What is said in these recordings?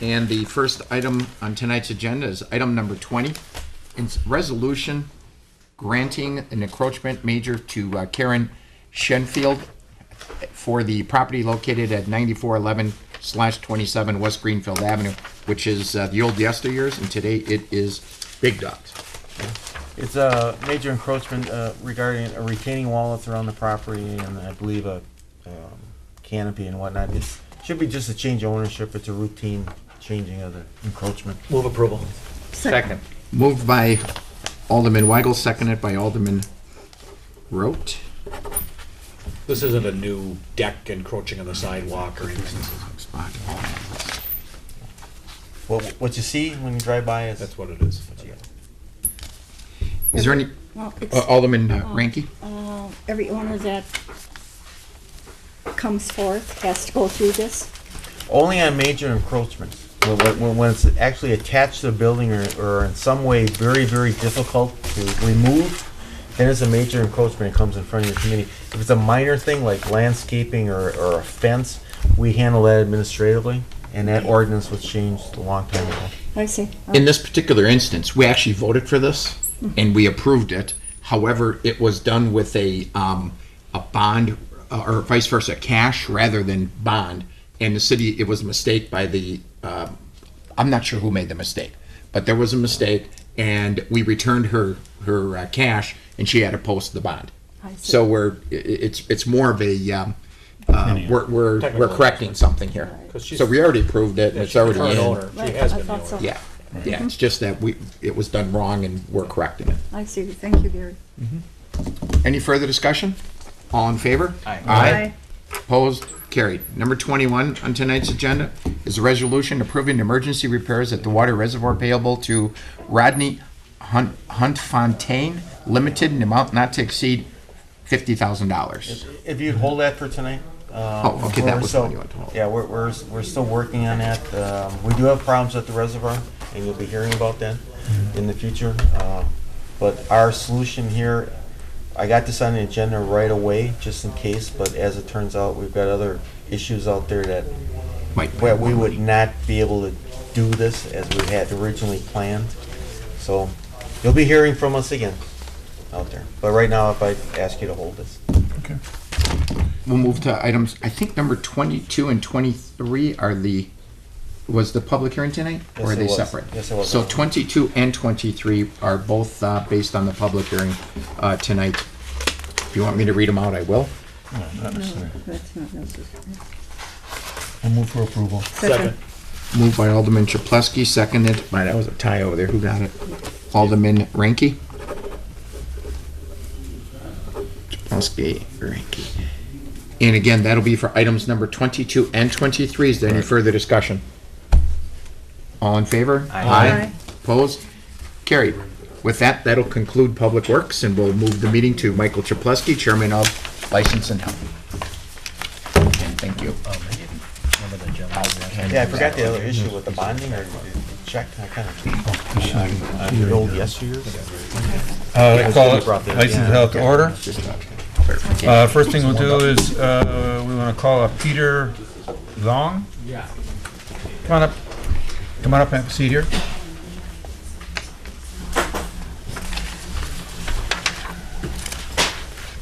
And the first item on tonight's agenda is item number 20. It's resolution granting an encroachment major to Karen Shenfield for the property located at 9411/27 West Greenfield Avenue, which is the old yesteryears, and today it is Big Dogs. It's a major encroachment regarding a retaining wall that's around the property, and I believe a canopy and whatnot. It should be just a change of ownership. It's a routine changing of the encroachment. Move approval. Second. Moved by Alderman Weigel, seconded by Alderman Rote. This isn't a new deck encroaching on the sidewalk or anything. What you see when you drive by is That's what it is. Is there any, Well, it's, Alderman Ranky? every owner that comes forth has to go through this. only on major encroachments. When it's actually attached to the building or in some way very, very difficult to remove, then it's a major encroachment. It comes in front of your committee. If it's a minor thing like landscaping or a fence, we handle that administratively, and that ordinance was changed a long time ago. I see. In this particular instance, we actually voted for this, and we approved it. However, it was done with a bond, or vice versa, cash rather than bond. And the city, it was a mistake by the, I'm not sure who made the mistake, but there was a mistake, and we returned her cash, and she had to post the bond. I see. So it's more of a, we're correcting something here. So we already approved it, and it's already Current in. owner. She Right, has I been the thought so. owner. Yeah, yeah, it's just that it was done wrong, and we're correcting it. I see. Thank you, Gary. Any further discussion? All in favor? Aye. Opposed? Carried. Number 21 on tonight's agenda is a resolution approving emergency repairs at the water reservoir payable to Rodney Hunt Fontaine Limited in amount not to exceed $50,000. If you'd hold that for tonight. Oh, okay, that was the one you wanted to hold. Yeah, we're still working on that. We do have problems at the reservoir, and you'll be hearing about that in the future. But our solution here, I got this on the agenda right away, just in case, but as it turns out, we've got other issues out there that where we would not be able to do this as we had originally planned. So you'll be hearing from us again out there. But right now, if I ask you to hold this. Okay. We'll move to items, I think number 22 and 23 was the public hearing tonight? Yes, Or are it they was. separate? Yes, it was. So 22 and 23 are both based on the public hearing tonight. If you want me to read them out, I will. No, that's not necessary. I'll move for approval. Second. Moved by Alderman Chaplesky, seconded by, that was a tie over there, who got it? Alderman Ranky? Chaplesky, Ranky. And again, that'll be for items number 22 and 23. Is there any further discussion? All in favor? Aye. Opposed? Carried. With that, that'll conclude Public Works, and we'll move the meeting to Michael Chaplesky, Chairman of License and Health. And thank you. Yeah, I forgot the other issue with the bonding or check. I kind of the old yesteryears. Call it license held to order. First thing we'll do is, we want to call up Peter Long. Yeah. Come on up. Come on up and have a seat here.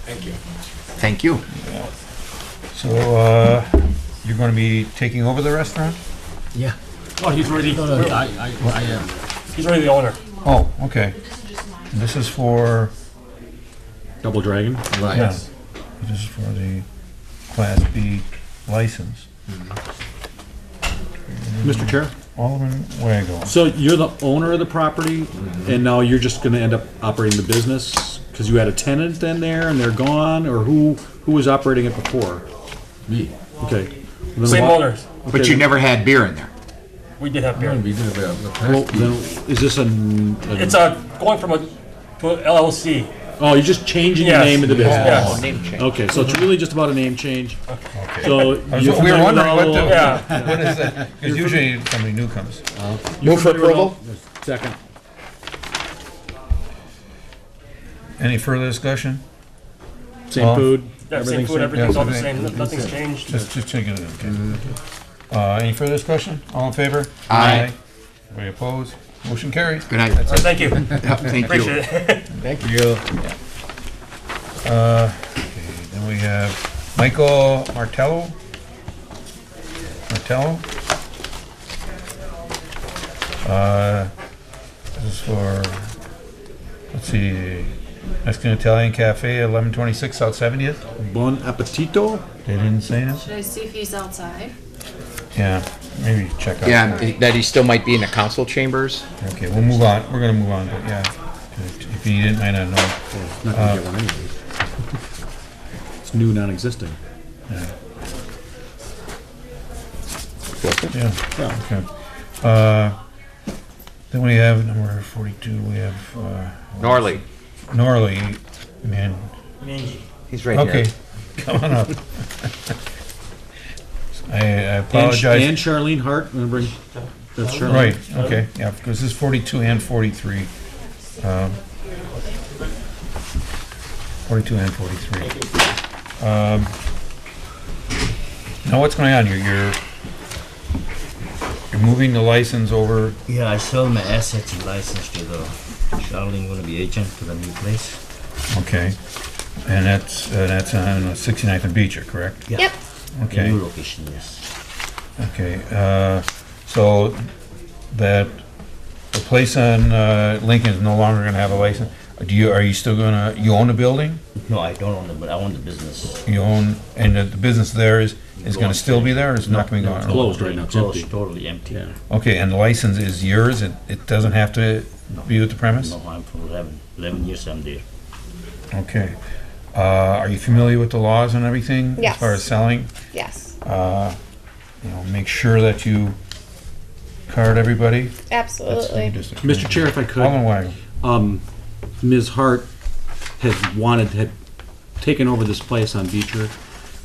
Thank you. Thank you. So, you're going to be taking over the restaurant? Yeah. Oh, he's already. I am. He's already the owner. Oh, okay. And this is for, Double Dragon. yeah, this is for the Class B license. Mr. Chair. Alderman Weigel. So you're the owner of the property, and now you're just going to end up operating the business because you had a tenant in there and they're gone, or who was operating it before? Me. Okay. Then Same why- owners. But you never had beer in there. We did have beer. We did a Well, then is this It's going from to an LLC. Oh, you're just changing the Yes. name of the business. Yes. Name change. Okay, so it's really just about a name change. So We you're were familiar with wondering all what the- Yeah. what is that? Because usually somebody new comes. you're Move for familiar with all- approval? Second. Any further discussion? Same Well, food. Yeah, same everything's food, everything's all the Yeah, same. Nothing's changed. Just take it, okay. Any further discussion? All in favor? Aye. Anybody opposed? Motion carries. Good night. Thank you. Thank Appreciate you. it. Thank you. Okay, then we have Michael Martello. This is for, let's see, Mexican Italian Cafe, 1126 South 70th. Bon appetito? They didn't say that? Should I see if he's outside? Yeah, maybe check out. Yeah, that he still might be in the council chambers. Okay, we'll move on. We're gonna move on, but yeah. If you didn't, might not know. Not gonna get one anyway. It's new, non-existing. Yeah, okay. Then we have number 42, we have, Norley. Norley, man. He's right Okay, here. come on up. I And apologize. Charlene Hart, remember? That's Charlene. Right, okay, yeah, because this is 42 and 43. 42 and 43. Now what's going on here? You're moving the license over, Yeah, I sold my assets and license to the Charlene, gonna be agent to the new place. okay, and that's on 69th and Beecher, correct? Yeah. Yep. The Okay, new location, yes. okay, so that, the place on Lincoln is no longer gonna have a license? Are you still gonna, you own the building? No, I don't own it, but I own the business. You own, and the business there is gonna still be there, or is it not gonna be No, it's going? closed right now, it's Closed, empty. totally empty. Yeah. Okay, and the license is yours, it doesn't have to be with the premise? No, I'm for 11 years I'm there. Okay. Are you familiar with the laws and everything? Yes. As far as selling? Yes, Make sure that you card everybody? absolutely. Mr. Chair, if I could. Wagon. Ms. Hart had taken over this place on Beecher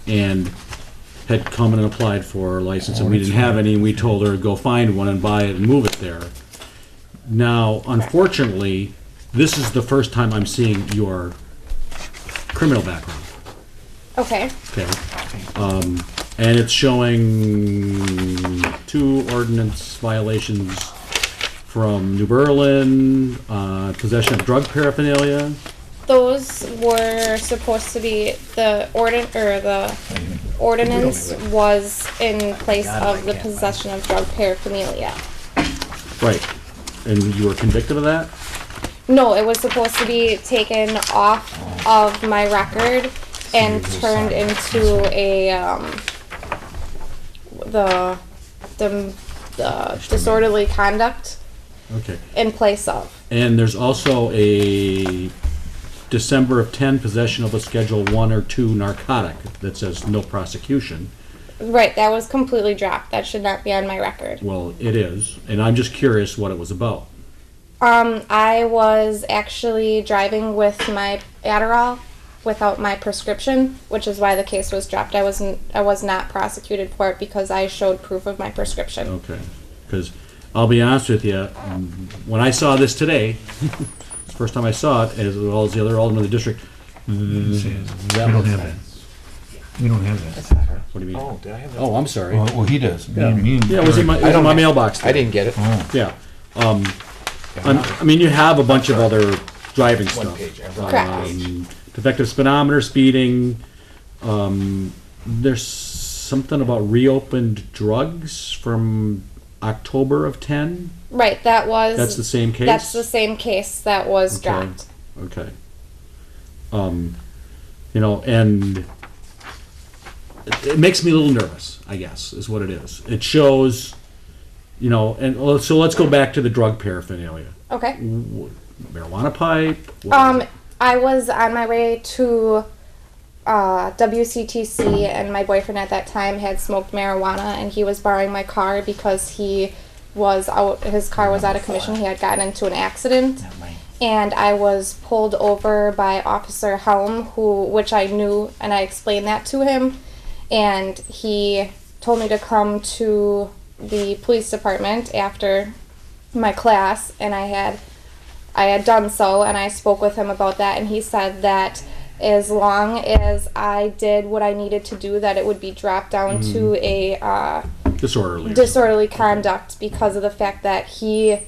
and had come in and applied for a license, and we didn't have any, and we told her to go find one and buy it and move it there. Now, unfortunately, this is the first time I'm seeing your criminal background, Okay, okay? And it's showing 2 ordinance violations from New Berlin, possession of drug paraphernalia. those were supposed to be, the ordinance was in place of the possession of drug paraphernalia. Right. And you were convicted of that? No, it was supposed to be taken off of my record and turned into a, the disorderly conduct Okay. in place of. And there's also a December of 10 possession of a Schedule 1 or 2 narcotic that says no prosecution. Right, that was completely dropped. That should not be on my record. Well, it is, and I'm just curious what it was about. I was actually driving with my Adderall without my prescription, which is why the case was dropped. I was not prosecuted for it because I showed proof of my prescription. Okay. Because I'll be honest with you, when I saw this today, it's the first time I saw it, as well as the other alderman of the district, that don't was, have that. We don't have that. what do you mean? Oh, did I have that? Oh, I'm sorry. Well, he does. Yeah, it was in my mailbox. I didn't get it. Yeah. I mean, you have a bunch of other driving stuff. Correct. Defective speedometer, speeding. There's something about reopened drugs from October of 10. Right, that was. That's the same case? That's the same case that was Okay. dropped. Okay. And it makes me a little nervous, I guess, is what it is. It shows, and so let's go back to the drug paraphernalia. Okay. Marijuana pipe? what is it? I was on my way to WCTC, and my boyfriend at that time had smoked marijuana, and he was borrowing my car because his car was out of commission. He had gotten into an accident, and I was pulled over by Officer Helm, which I knew, and I explained that to him, and he told me to come to the police department after my class, and I had done so, and I spoke with him about that, and he said that as long as I did what I needed to do, that it would be dropped down to a disorderly conduct because of the fact that he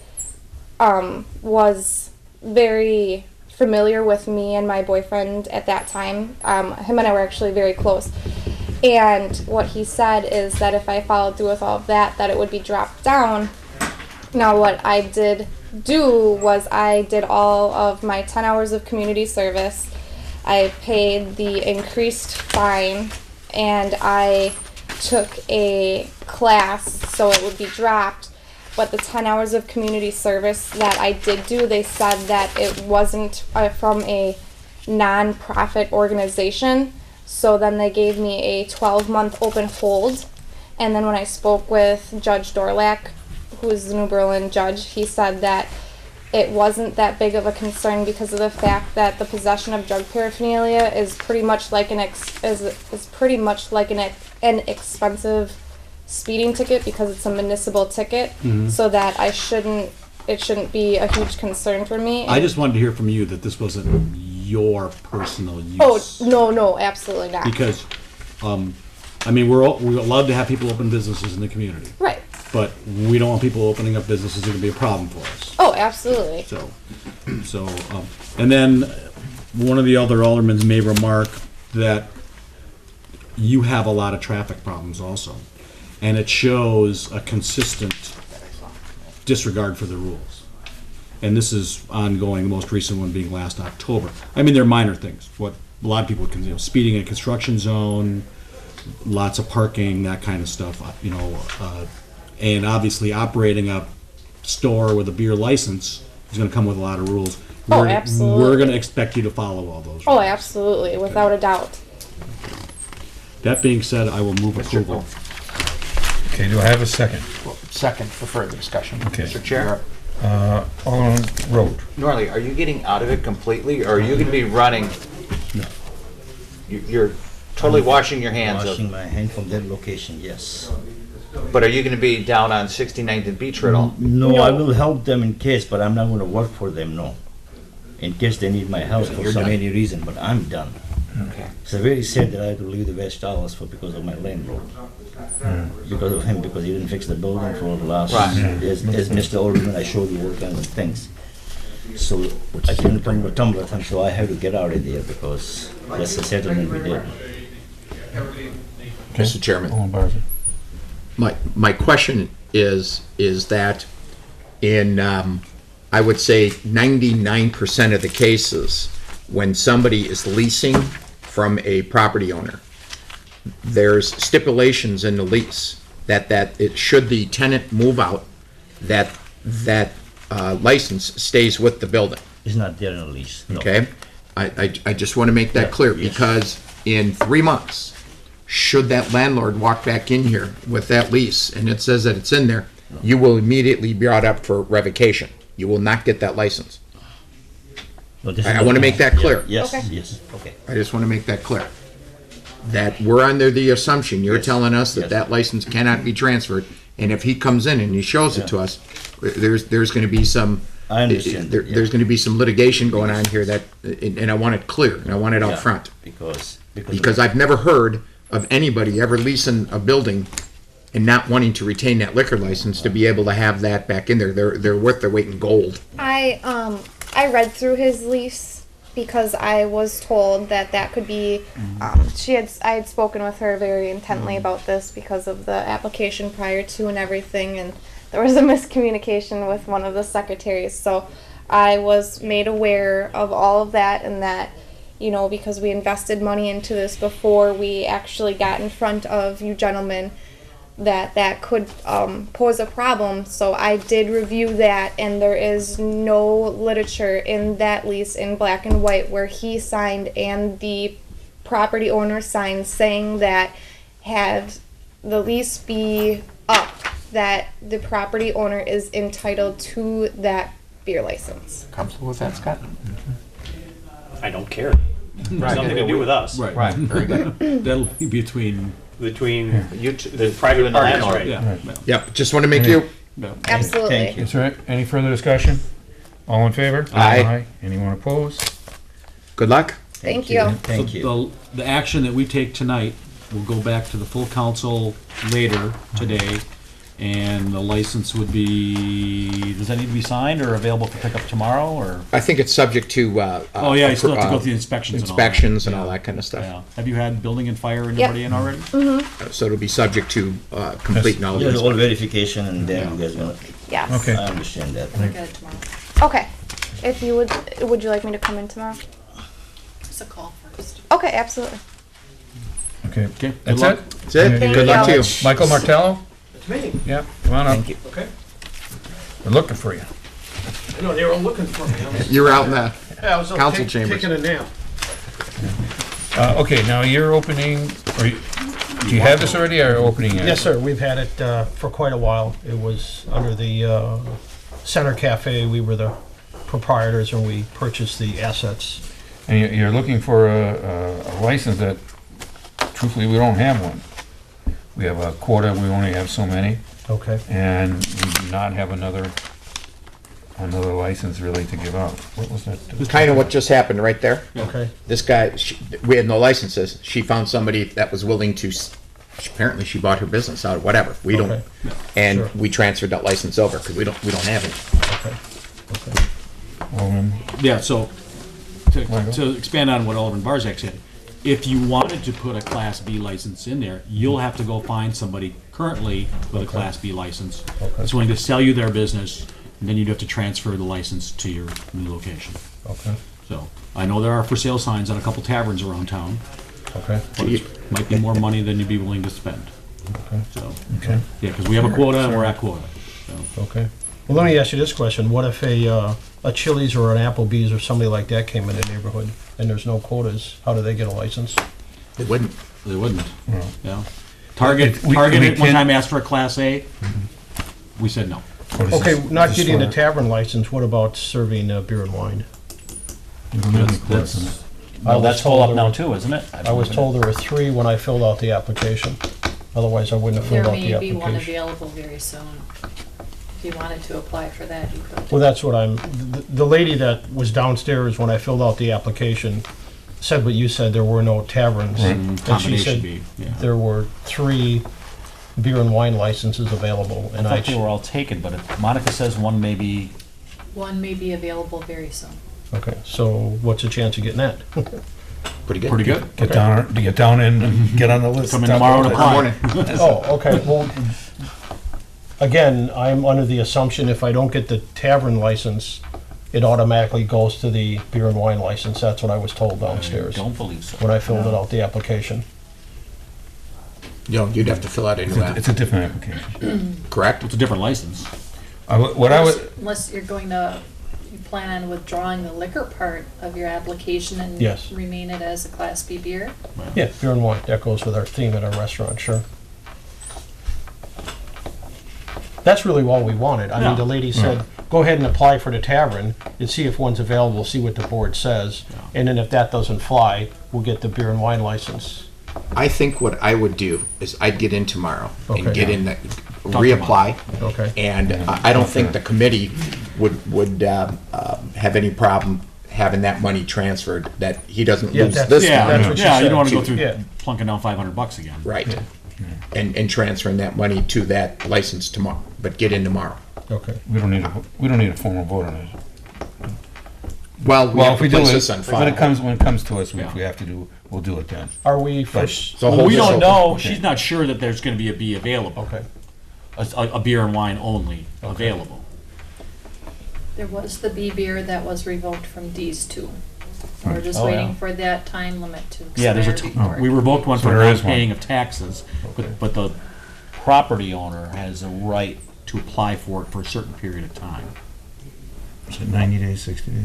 was very familiar with me and my boyfriend at that time. Him and I were actually very close. And what he said is that if I followed through with all of that, that it would be dropped down. Now, what I did do was I did all of my 10 hours of community service. I paid the increased fine, and I took a class so it would be dropped. But the 10 hours of community service that I did do, they said that it wasn't from a non-profit organization. So then they gave me a 12-month open hold. And then when I spoke with Judge Dorlack, who is the New Berlin judge, he said that it wasn't that big of a concern because of the fact that the possession of drug paraphernalia is pretty much like an expensive speeding ticket because it's a municipal ticket, so that it shouldn't be a huge concern for me. I just wanted to hear from you that this wasn't your personal use. Oh, no, absolutely not. Because, I mean, we're allowed to have people open businesses in the community. Right. But we don't want people opening up businesses that could be a problem for us. Oh, absolutely. So, and then one of the other aldermen may remark that you have a lot of traffic problems also. And it shows a consistent disregard for the rules. And this is ongoing, the most recent one being last October. I mean, they're minor things. What a lot of people can, speeding in a construction zone, lots of parking, that kind of stuff, and obviously operating a store with a beer license is going to come with a lot of rules. Absolutely. We're going to expect you to follow all those rules. Oh, absolutely, without a doubt. That being said, I will move approval. Okay, do I have a second? Second for further discussion. Okay. Mr. Chair? Alderman Road. Norley, are you getting out of it completely, or are you going to be running? No. You're totally washing your hands Washing of. my hand from that location, yes. But are you going to be down on 69th and Beach at all? No, I will help them in case, but I'm not going to work for them, no. In case they need my help for any reason, but I'm done. Okay. It's very sad that I had to leave the West Allis because of my landlord. Because of him, because he didn't fix the building for the last, as Mr. Alderman, I showed you all kinds of things. So I couldn't bring the tumbler time, so I had to get out of there because that's the settlement we did. Mr. Chairman. Alderman Barker. My question is that in, I would say 99% of the cases, when somebody is leasing from a property owner, there's stipulations in the lease that it should the tenant move out, that license stays with the building. It's not there in the lease, no. Okay? I just want to make that clear, yes. because in 3 months, should that landlord walk back in here with that lease and it says that it's in there, you will immediately be brought up for revocation. You will not get that license. No, this is I not- want to make that clear. Yes, Okay. yes, okay. I just want to make that clear. That we're under the assumption, you're Yes. telling us that Yes. that license cannot be transferred, and if he comes in and he shows it to us, there's going to be some, I understand, yeah. there's going to be some litigation going on here that, and I want it clear, and I want it Yeah, out front. Because I've never heard of anybody ever leasing a building and not wanting to retain that liquor license to be able to have that back in there. They're worth their weight in gold. I read through his lease because I was told that could be, I had spoken with her very intently about this because of the application prior to and everything, and there was a miscommunication with one of the secretaries, so I was made aware of all of that, and that, because we invested money into this before we actually got in front of you gentlemen, that could pose a problem. So I did review that, and there is no literature in that lease in black and white where he signed and the property owner signed saying that had the lease be up, that the property owner is entitled to that beer license. Comfortable with that, Scott? I don't care. It's nothing to do with us. Right, very good. That'll be between, The private parties, right? yeah. Yep, just want to make you, Absolutely. Thank you. Is there any further discussion? All in favor? Aye. Anyone opposed? good luck. Thank you. Thank you. The action that we take tonight we'll go back to the full council later today, and the license would be, does that need to be signed or available for pickup tomorrow, or? I think it's subject to. Oh, yeah, you still have to go through the inspections and all that. Inspections and all Yeah. that kind of stuff. Yeah. Have you had building and fire and Yep. everybody in already? So it'll be subject to completing all of There's this. all verification and then you guys gonna, Yes. Okay. I understand that. I get it tomorrow. Okay. If you would you like me to come in tomorrow? Just a call first. Okay, absolutely. Okay. Okay, good That's luck. it? That's it. Thank Good luck to you. you. Michael Martello? It's me. Yeah, come on up. Thank you. Okay. We're looking for you. I know, they were all looking for me. You were out in the. I was Council chambers. taking a nap. Okay, now you're opening, do you have this already or opening it? Yes, sir. We've had it for quite a while. It was under the Center Cafe. We were the proprietors and we purchased the assets. And you're looking for a license that, truthfully, we don't have one. We have a quota, we only have so many, Okay. and we do not have another license really to give out. What was that? Kind of what just happened right there. Okay. This guy, we had no licenses. She found somebody that was willing to. Apparently, she bought her business out of whatever. We don't, Okay. and Sure. we transferred that license over because we don't have it. Okay. Okay. Alderman? Yeah, so, to expand on what Alderman Barzak said, if you wanted to put a Class B license in there, you'll have to go find somebody currently with a Class B license that's willing to sell you their business, and then you'd have to transfer the license to your new location. Okay. So, I know there are for sale signs on a couple taverns around town, Okay. but it might be more money than you'd be willing to spend. Okay. So, Okay. yeah, because we have a quota and we're at quota. So, Okay. Well, let me ask you this question. What if a Chili's or an Applebee's or somebody like that came in the neighborhood and there's no quotas? How do they get a license? They wouldn't. They wouldn't, Well, yeah. Target we at one can- time asked for a Class A. We said no. what is Okay, this? not This getting a for- tavern license, what about serving beer and wine? You don't have any quotas in it. I was that's full told up there now were- too, isn't it? I was told there were 3 when I filled out the application. Otherwise, I wouldn't have There filled out the may be one application. available very soon. If you wanted to apply for that, you could. Well, that's what the lady that was downstairs when I filled out the application said what you said, there were no taverns. Right. And she Combination said B, yeah. there were 3 beer and wine licenses available. I And thought they were all taken, but if Monica says one may be, One may be available very soon. Okay, so what's the chance of getting that? Pretty good. pretty good. Get down in and get on the list. Come in tomorrow and apply. Oh, okay, well, again, I'm under the assumption if I don't get the tavern license, it automatically goes to the beer and wine license. That's what I was told downstairs Don't believe so. when I filled it out, the application. You know, you'd have to fill out a new app, It's a different application. correct? It's a different license. What I would, Unless you're going to, you plan on withdrawing the liquor part of your application and Yes. remain it as a Class B beer? Yeah, beer and wine, that goes with our theme at our restaurant, sure. That's really all we wanted. I mean, the lady said, go ahead and apply for the tavern and see if one's available, see what the board says. And then if that doesn't fly, we'll get the beer and wine license. I think what I would do is I'd get in tomorrow and Okay. get in the, reapply. Okay. And I don't think the committee would have any problem having that money transferred, that he doesn't Yeah, lose that's- this Yeah, that's money. what she yeah, you said. don't want to go through Yeah. plunking down $500 again. Right. And transferring that money to that license tomorrow, but get in tomorrow. Okay. we don't need a formal vote on it. Well, we Well, have if to we do place it, this on when it file. comes to us, Yeah. if we have to do, we'll do it then. Are we But- first? So Well, hold we this don't open. know, Okay. she's not sure that there's gonna be a B available. Okay. A beer and wine only available. There was the B beer that was revoked from D's too. We're just Oh, yeah. waiting for that time limit to Yeah, there's expire before. we revoked one So for there is non-paying of taxes, but the property owner has a right to apply for it for a certain period of time. Is it 90 days, 60 days?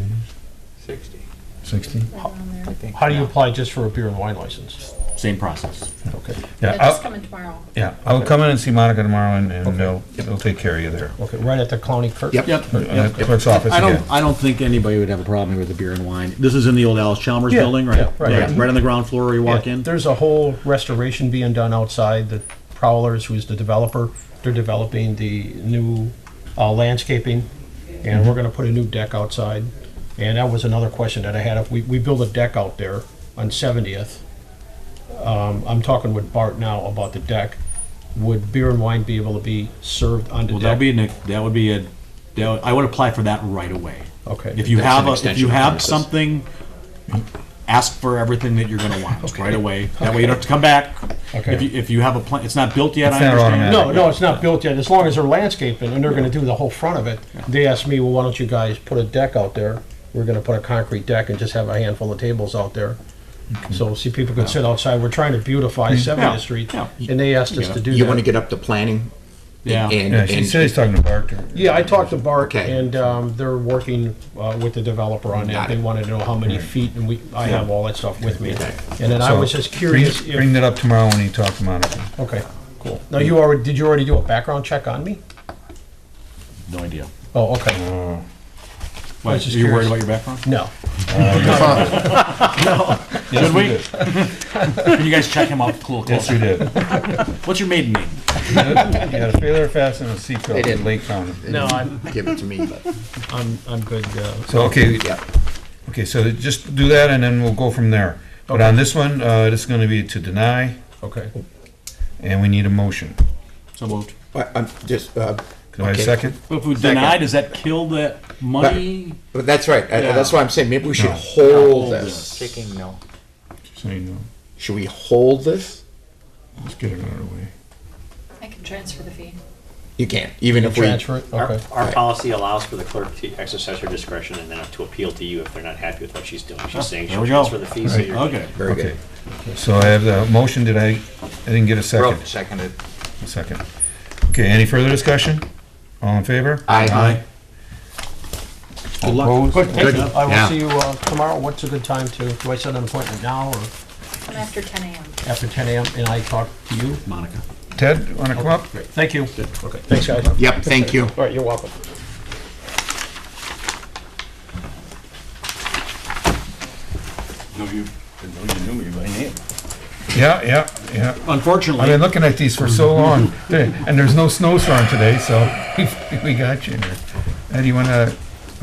60. 60? Right around there. I think. How do you apply just for a beer and wine license? Same process. Okay. Yeah, Yeah, just I'll, come in tomorrow. yeah, I'll come in and see Monica tomorrow and Okay. they'll take care of you there. Okay, right at the county clerk? Yep. Clerk's office I again. I don't think anybody would have a problem with the beer and wine. This is in the old Allis Chalmers Yeah, building, right? yeah, right. Right on the ground floor where you walk Yeah, in. there's a whole restoration being done outside. The Prowlers, who's the developer, they're developing the new landscaping, and we're gonna put a new deck outside. And that was another question that I had. If we build a deck out there on 70th, I'm talking with Bart now about the deck. Would beer and wine be able to be served on the Well, deck? I would apply for that right away. Okay. If you That's have an if extension you of have premises. something, ask for everything that you're going to want right away. That way you don't have to come back. Okay. If you have a plan, it's not built yet. It's I not understand. automatic. No, it's not built yet. As long as they're landscaping and they're gonna do the whole front of it. They asked me, well, why don't you guys put a deck out there? We're gonna put a concrete deck and just have a handful of tables out there. So, see, people can sit outside. We're trying to beautify 70th Street, Yeah. and they asked us to do You want to that. get up to planning? Yeah. Yeah, she said he's talking to Bart. Yeah, I talked to Bart, Okay. and they're working with the developer on that. Got They it. wanted to know how many feet, and I have all that stuff with me. Okay. And then I So, was just curious Bring if, that up tomorrow when you talk to Monica. okay, cool. Now, did you already do a background check on me? No idea. Oh, okay. Why, I are was just you worried curious. about your background? No. Should we? Can you guys check him out a little Yes, closer? we did. What's your maiden name? You got a trailer fast and a seatbelt They in didn't. Lake County. No, I'm Give it to me, but, good. So, okay, yeah. okay, so just do that and then we'll go from there. But on this one, this is gonna be to deny, Okay. and we need a motion. So moved. I'm just, Can I have a Okay. second? If we deny, does that kill that money? but that's right. Yeah. That's why I'm saying maybe we should No. hold Yeah, hold this. Kicking no. Say no. Should we hold this? Let's get it out of the way. I can transfer the fee. You can't, even if we. Transfer it, okay. Our policy allows for the clerk to exercise her discretion and then up to appeal to you if they're not happy with what she's doing. She's saying there she'll we go. transfer the fee, so Right. you're. Okay. Very Okay. good. So I have the motion, I didn't get a second. Broke, seconded. A second. Okay, any further discussion? All in favor? Aye. Good luck. Opposed? Good, thank you. Good. I will Yeah. see you tomorrow. What's a good time do I set an appointment now or Come after 10 a.m. after 10 a.m. and I talk to you? Monica. Ted, wanna come up? Great, thank you. Okay, thanks, guys. Yep, thank you. All right, you're welcome. You knew me by name. Yeah. Unfortunately, I've been looking at these for so long, and there's no snowstorm today, so we got you in there. Do you wanna,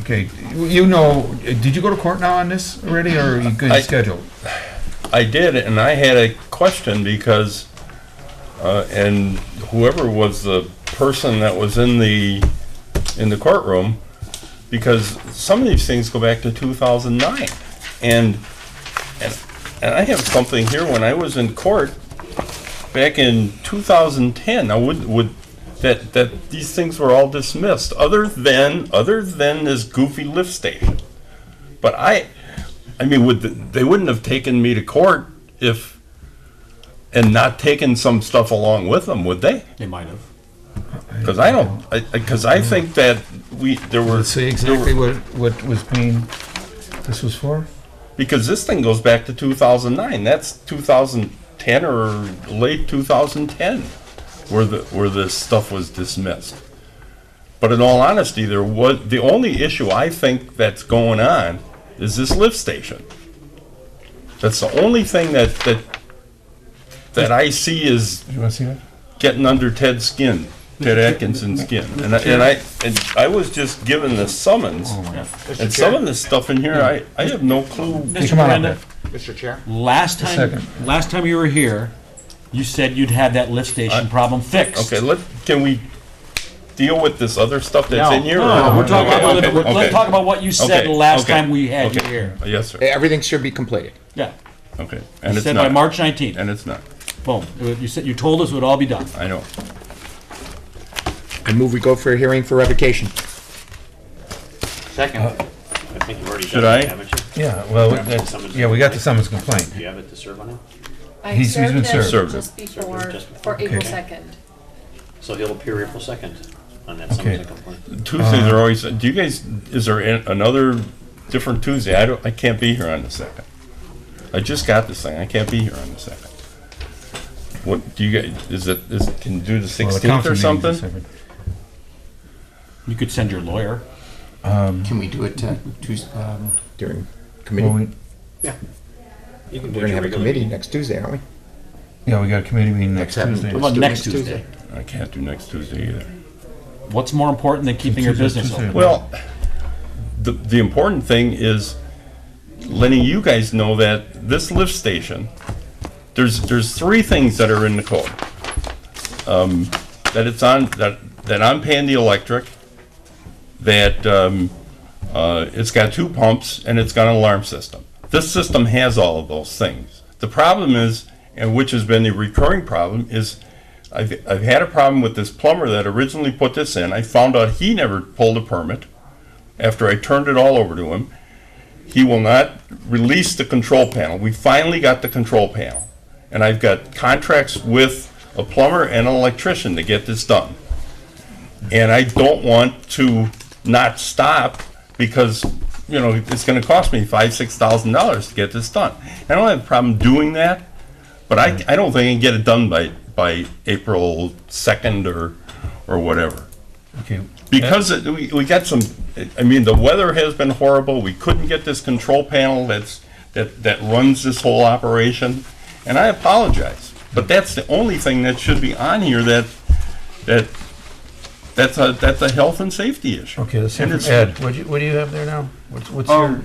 okay, you know, did you go to court now on this already, or are you good scheduled? I did, and I had a question because, and whoever was the person that was in the courtroom, because some of these things go back to 2009, and I have something here when I was in court back in 2010. Now, would that these things were all dismissed, other than this goofy lift station, but I mean, they wouldn't have taken me to court and not taken some stuff along with them, would they? they might have. Because I think that there were. Let's see exactly what was being, this was for? Because this thing goes back to 2009. That's 2010 or late 2010, where this stuff was dismissed. But in all honesty, the only issue I think that's going on is this lift station. That's the only thing that I see is You wanna see that? getting under Ted Atkinson's skin. And I was just given the summons, and some of this stuff in here, I have no clue. Mr. come on up Miranda, Mr. Chair? last time you were here, you said you'd had that lift station problem fixed. Okay, can we deal with this other stuff that's in here? No, we're talking about, Okay. let's talk about what you said Okay, last okay, time we had you okay. here. Yes, sir. Everything should be completed. Yeah. Okay, You and it's said by not. March 19th. And it's not. Boom. You told us it would all be done. I know. I move we go for a hearing for revocation. Second. I think you've already Should done I? it, haven't you? Yeah, well, Summons yeah, we got the complaint. summons complaint. Do you have it to serve on it? I He's been served served. it just before, Just before. for April Okay. 2nd. So he'll appear April 2nd on that Okay. summons and complaint. Tuesdays are always, do you guys, is there another different Tuesday? I can't be here on the 2nd. I just got this thing. I can't be here on the 2nd. What, do you guys, can you do the Well, the 16th council or meeting's something? the second. You could send your lawyer. Can we do it Tuesday, during committee? Well, You can do We're it gonna your have a regular committee meeting. next Tuesday, aren't we? Yeah, we got a committee meeting next Let's have- Tuesday. How about do it next Tuesday? I can't do next Tuesday either. What's more important than keeping your Tuesday, business Tuesday. open? Well, the important thing is letting you guys know that this lift station, there's three things that are in the code. That it's on, that I'm paying the electric, that it's got 2 pumps, and it's got an alarm system. This system has all of those things. The problem is, and which has been the recurring problem, is I've had a problem with this plumber that originally put this in. I found out he never pulled a permit after I turned it all over to him. He will not release the control panel. We finally got the control panel. And I've got contracts with a plumber and an electrician to get this done. And I don't want to not stop because, you know, it's gonna cost me $5,000-6,000 to get this done. I don't have a problem doing that, but I don't think I can get it done by April 2nd or whatever. Okay. Because we got some, I mean, the weather has been horrible. We couldn't get this control panel that runs this whole operation, and I apologize. But that's the only thing that should be on here that's a health and safety issue. Okay, let's hear And from it's- Ed. What do you have there now? What's your?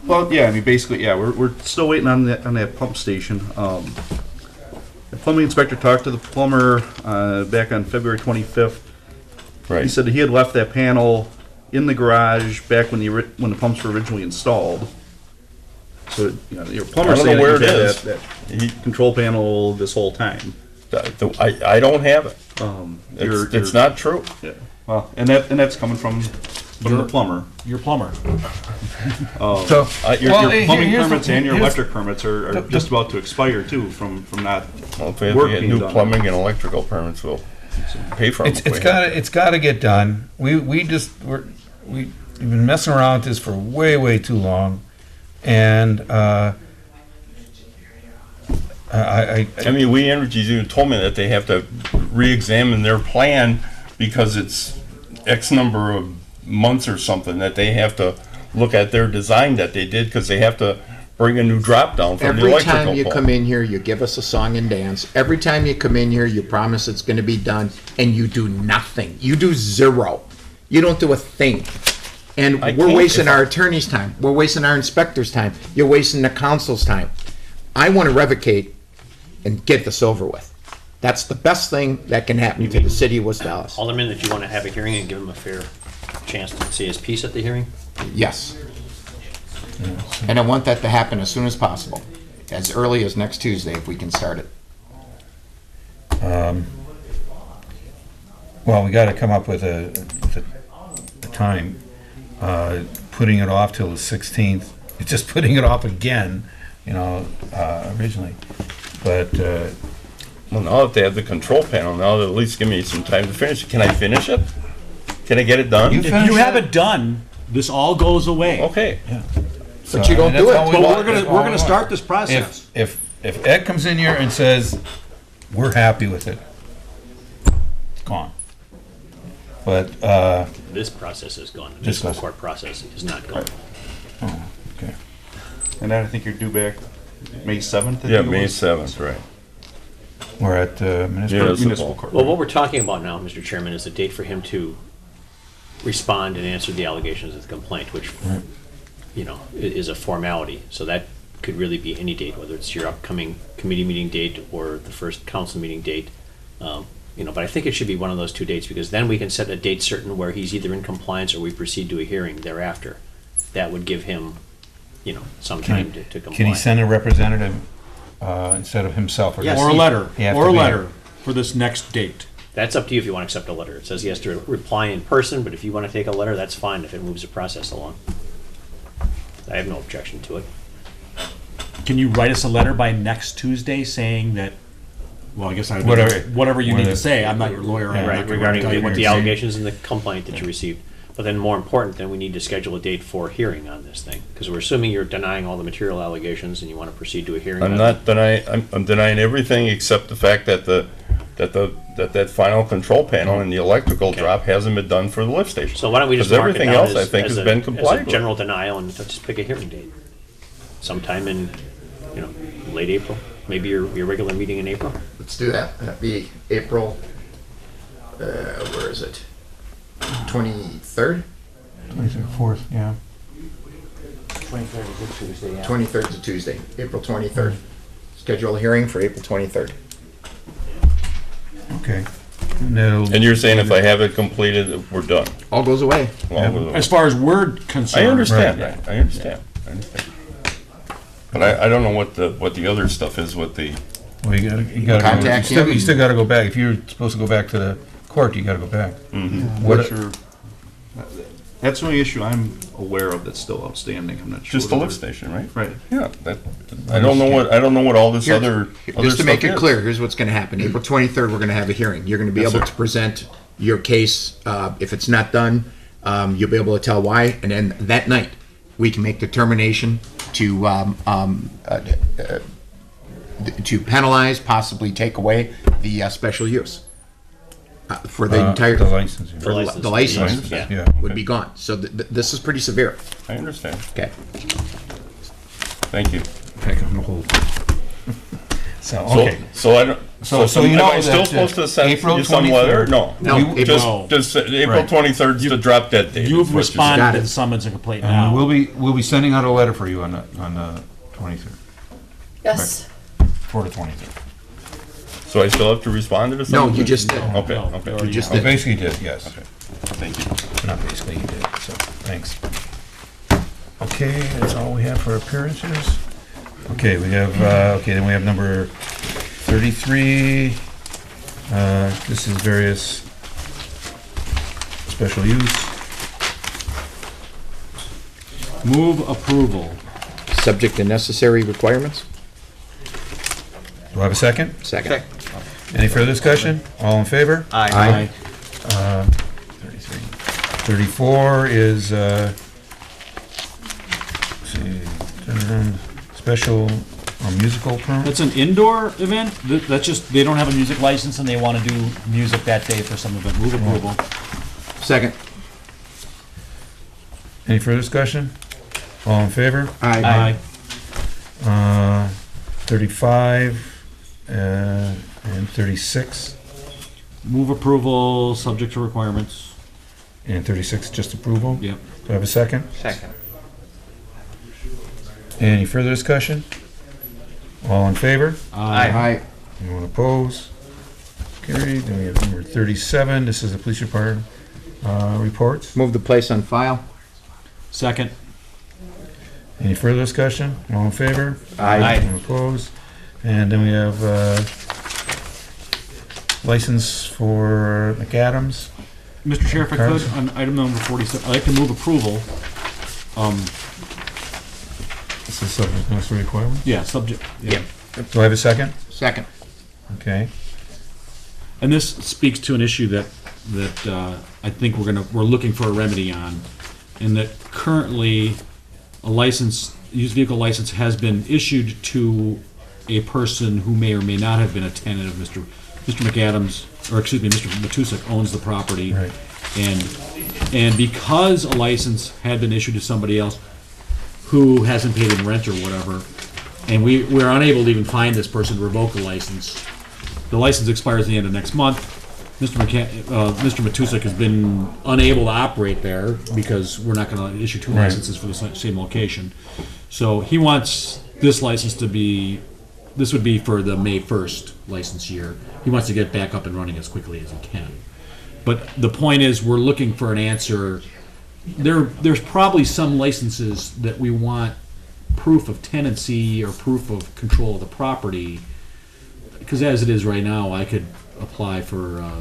Well, yeah, I mean, basically, yeah, we're still waiting on that pump station. The plumbing inspector talked to the plumber back on February 25th. Right. He said that he had left that panel in the garage back when the pumps were originally installed. So, you know, your plumber I don't said know where that it he had that control panel this whole time. I don't have it. It's not true. Yeah. Well, and that's coming from the plumber. Your plumber. Your plumbing here's permits the- and your here's- electric permits are just about to expire too from not Well, if we have work to get being new done. plumbing and electrical permits, we'll pay for them. It's gotta get done. We've been messing around with this for way too long, and I mean, We Energies even told me that they have to re-examine their plan because it's X number of months or something, that they have to look at their design that they did because they have to bring a new drop down from the Every electrical time you pole. come in here, you give us a song and dance. Every time you come in here, you promise it's gonna be done, and you do nothing. You do zero. You don't do a thing. And I we're can't wasting if I- our attorney's time. We're wasting our inspector's time. You're wasting the council's time. I want to revocate and get this over with. That's the best thing that can happen to the city of West Allis. Alderman, that you want to have a hearing and give him a fair chance to say his piece at the hearing? Yes. And I want that to happen as soon as possible, as early as next Tuesday if we can start it. well, we gotta come up with a time. Putting it off till the 16th, it's just putting it off again, originally. But, Well, now that they have the control panel, now they'll at least give me some time to finish it. Can I finish it? Can I get it done? If you have it done, this all goes away. Okay. But you don't do it. But we're gonna start this process. if Ed comes in here and says, we're happy with it, it's gone. But, This process is gone. The This municipal process. court process is not gone. okay. And then I think you're due back May 7th. I Yeah, think it May was. 7th, right. We're at Municipal court. Well, what we're talking about now, Mr. Chairman, is a date for him to respond and answer the allegations of the complaint, which, is a formality. So that could really be any date, whether it's your upcoming committee meeting date or the first council meeting date. But I think it should be one of those two dates, because then we can set a date certain where he's either in compliance or we proceed to a hearing thereafter. That would give him, some time to comply. Can he send a representative instead of himself? Yes. does Or a he- letter, he have or to a be letter here? for this next date. That's up to you if you want to accept a letter. It says he has to reply in person, but if you want to take a letter, that's fine if it moves the process along. I have no objection to it. Can you write us a letter by next Tuesday saying that, well, I guess I Whatever- whatever you need whatever- to say, I'm not your lawyer. I'm not Right, gonna regarding tell you what what the you're saying. allegations and the complaint that you received. But then more important, then we need to schedule a date for hearing on this thing. Because we're assuming you're denying all the material allegations and you want to proceed to a hearing. I'm on not denying, I'm denying everything except the fact that that final control panel and the electrical drop hasn't been done for the lift station. So why don't we just Because mark it everything down else, I think, as has been as a complied with. general denial, and let's just pick a hearing date. Sometime in, late April, maybe your regular meeting in April. Let's do that. That'd be April, where is it? 23rd? 4th, yeah. 23rd is a Tuesday, yeah. 23rd is a Tuesday, April 23rd. Schedule a hearing for April 23rd. Okay. No. And you're saying if I have it completed, we're done? All goes away. All goes away. As far as we're concerned. I understand Right. that, I understand. But I don't know what the other stuff is, what the, Well, you gotta go, Contact him. you still gotta go back. If you're supposed to go back to the court, you gotta go back. What are, that's the only issue I'm aware of that's still outstanding. I'm not sure. just the what lift station, right? Right. Yeah, that, I don't know what all this Here- other Just to make stuff it is. clear, here's what's going to happen. April 23rd, we're going to have a hearing. You're going to be Yes, able sir. to present your case. If it's not done, you'll be able to tell why. And then that night, we can make determination to penalize, possibly take away the special use for the entire the license. for the license. license Yeah. Yeah. would be gone. So this is pretty severe. I understand. Okay. Thank you. Back on the hold. So, So, okay. so I don't, So you am know I still that, supposed to send April you some letter? 23rd. No. No, You April- just April Right. 23rd is the drop dead date. You've is what you said. Got responded it. to the summons and complaint And now. we'll be sending out a letter for you on the 23rd, Yes. for the 23rd. So I still have to respond to this? No, you just did. Okay, No, okay. you already just Oh, did. basically you did, yes. Okay, thank you. Not basically, you did, so, thanks. Okay, that's all we have for appearances. Okay, we have, then we have number 33. This is various special use. Move approval. Subject to necessary requirements? Do I have a second? Second. Any further discussion? All in favor? Aye. 33. 34 is, let's see, special musical permit. That's an indoor event? That's just, they don't have a music license and they want to do music that day for some event. Move approval. Second. Any further discussion? All in favor? Aye. 35 and 36 Move approval, subject to requirements. and 36 just approval. Yep. Do I have a second? Second. Any further discussion? All in favor? Aye. Anyone oppose? Carried. Then we have number 37. This is the police department reports. Move the place on file? Second. Any further discussion? All in favor? Aye. Anyone opposed? And then we have license for McAdams. Mr. Chair, if I could, on item number 47, I'd like to move approval. This is subject to necessary requirement. Yeah, subject. Yeah. Do I have a second? Second. Okay. And this speaks to an issue that I think we're looking for a remedy on, in that currently a license, used vehicle license, has been issued to a person who may or may not have been a tenant of Mr. McAdams, or excuse me, Mr. Matusek owns the property, Right. and because a license had been issued to somebody else who hasn't paid him rent or whatever, and we're unable to even find this person to revoke the license. The license expires at the end of next month. Mr. Matusek has been unable to operate there because we're not going to issue two Right. licenses for the same location. So he wants this license to be, this would be for the May 1st license year. He wants to get back up and running as quickly as he can. But the point is, we're looking for an answer. There's probably some licenses that we want proof of tenancy or proof of control of the property, because as it is right now, I could apply for a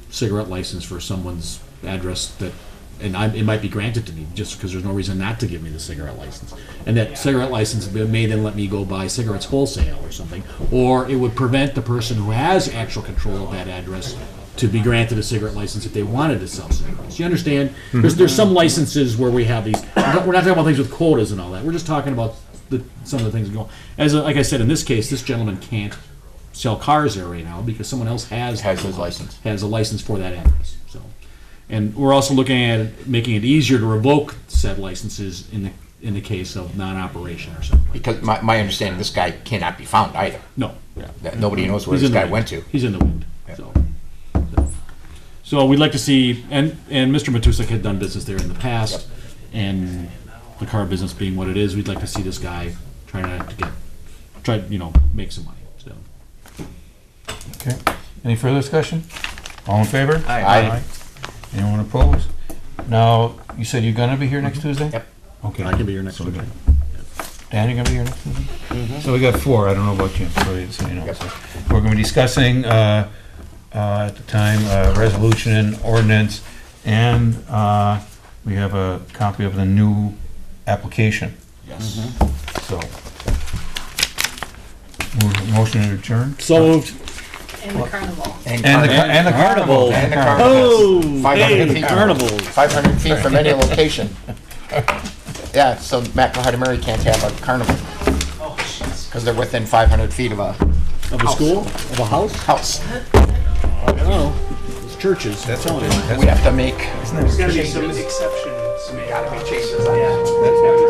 cigarette license for someone's address that, and it might be granted to me just because there's no reason not to give me the cigarette license. And that cigarette license may then let me go buy cigarettes wholesale or something, or it would prevent the person who has actual control of that address to be granted a cigarette license if they wanted to sell cigarettes. You understand? There's some licenses where we have these. We're not talking about things with quotas and all that. We're just talking about some of the things going. Like I said, in this case, this gentleman can't sell cars there right now because someone else has his license. Has a license for that address. So, and we're also looking at making it easier to revoke said licenses in the case of non-operation or something. Because my understanding, this guy cannot be found either. No. That nobody knows where He's this in the guy wind. went to. He's in the wind. So we'd like to see, and Mr. Matusek had done business there in the past, and the car business being what it is, we'd like to see this guy try try, make some money. So. Okay. Any further discussion? All in favor? Aye. Anyone opposed? Now, you said you're gonna be here next Tuesday? Yep. Okay. I can be here next week. Dan, you gonna be here next Tuesday? So we got 4, I don't know about you, so you know. So we're gonna be discussing, at the time, resolution and ordinance, and, we have a copy of the new application. Yes. So. Motion to adjourn? So moved. And the carnival. And the carnival. And the carnival. Oh, 500 hey, feet. carnivals. 500 feet from any location. Yeah, so Matt Mary can't have a carnival. Because they're within 500 feet of a Of a school? Of a house? house. I don't know. It's churches. That's all. We have to make Isn't that changes. Gotta be changes on that.